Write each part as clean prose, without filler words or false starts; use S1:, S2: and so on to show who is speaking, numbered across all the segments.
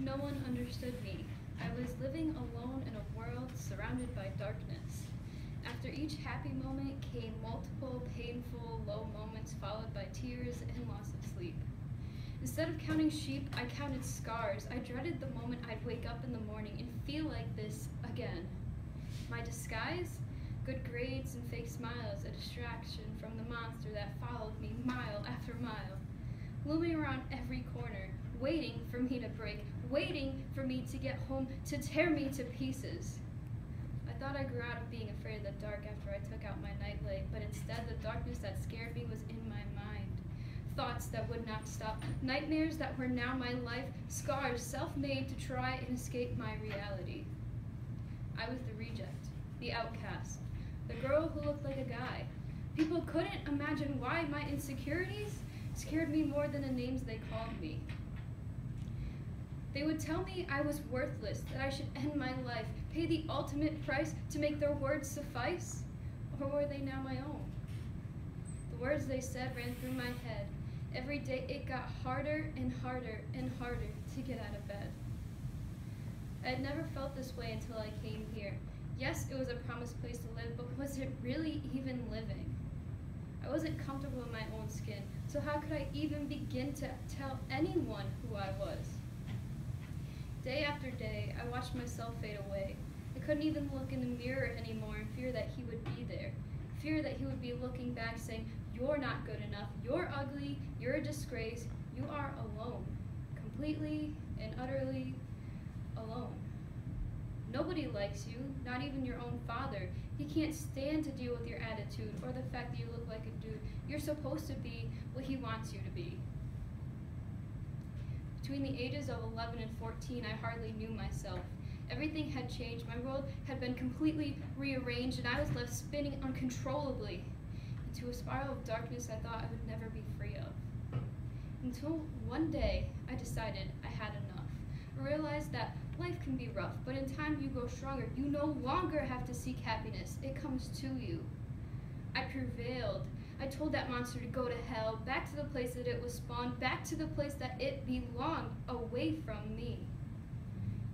S1: No one understood me. I was living alone in a world surrounded by darkness. After each happy moment came multiple painful, low moments followed by tears and loss of sleep. Instead of counting sheep, I counted scars. I dreaded the moment I'd wake up in the morning and feel like this again. My disguise? Good grades and fake smiles, a distraction from the monster that followed me mile after mile, looming around every corner, waiting for me to break, waiting for me to get home to tear me to pieces. I thought I grew out of being afraid of the dark after I took out my nightlight, but instead the darkness that scared me was in my mind. Thoughts that would not stop, nightmares that were now my life, scars self-made to try and escape my reality. I was the reject, the outcast, the girl who looked like a guy. People couldn't imagine why my insecurities scared me more than the names they called me. They would tell me I was worthless, that I should end my life, pay the ultimate price to make their words suffice, or were they now my own? The words they said ran through my head. Every day it got harder and harder and harder to get out of bed. I had never felt this way until I came here. Yes, it was a promised place to live, but was it really even living? I wasn't comfortable in my own skin, so how could I even begin to tell anyone who I was? Day after day, I watched myself fade away. I couldn't even look in the mirror anymore in fear that he would be there. Fear that he would be looking back saying, "You're not good enough, you're ugly, you're a disgrace, you are alone." Completely and utterly alone. Nobody likes you, not even your own father. He can't stand to deal with your attitude or the fact that you look like a dude. You're supposed to be what he wants you to be. Between the ages of 11 and 14, I hardly knew myself. Everything had changed. My world had been completely rearranged, and I was left spinning uncontrollably into a spiral of darkness I thought I would never be free of. Until one day, I decided I had enough. I realized that life can be rough, but in time you grow stronger. You no longer have to seek happiness. It comes to you. I prevailed. I told that monster to go to hell, back to the place that it was spawned, back to the place that it belonged, away from me.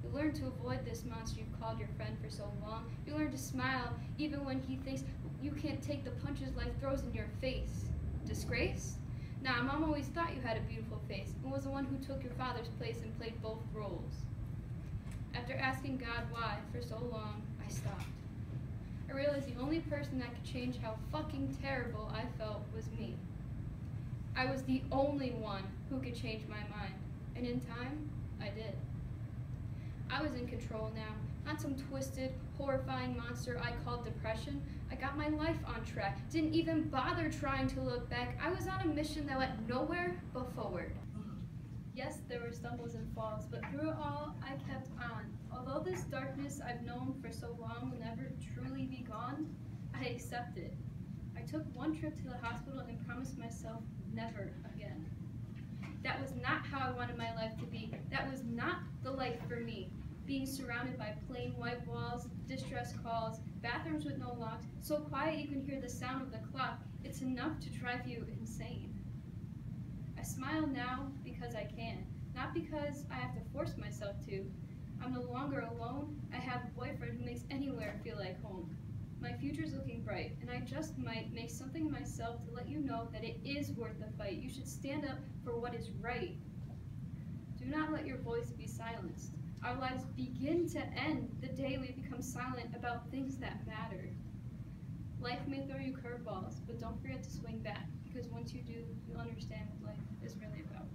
S1: You learn to avoid this monster you've called your friend for so long. You learn to smile even when he thinks you can't take the punches life throws in your face. Disgrace? Nah, Mom always thought you had a beautiful face and was the one who took your father's place and played both roles. After asking God why for so long, I stopped. I realized the only person that could change how fucking terrible I felt was me. I was the only one who could change my mind, and in time, I did. I was in control now, not some twisted, horrifying monster I called depression. I got my life on track, didn't even bother trying to look back. I was on a mission that went nowhere but forward. Yes, there were stumbles and falls, but through it all, I kept on. Although this darkness I've known for so long will never truly be gone, I accept it. I took one trip to the hospital and promised myself never again. That was not how I wanted my life to be. That was not the life for me. Being surrounded by plain white walls, distress calls, bathrooms with no locks, so quiet you can hear the sound of the clock, it's enough to drive you insane. I smile now because I can, not because I have to force myself to. I'm no longer alone. I have a boyfriend who makes anywhere feel like home. My future's looking bright, and I just might make something of myself to let you know that it is worth the fight. You should stand up for what is right. Do not let your voice be silenced. Our lives begin to end the day we become silent about things that matter. Life may throw you curveballs, but don't forget to swing back, because once you do, you'll understand what life is really about.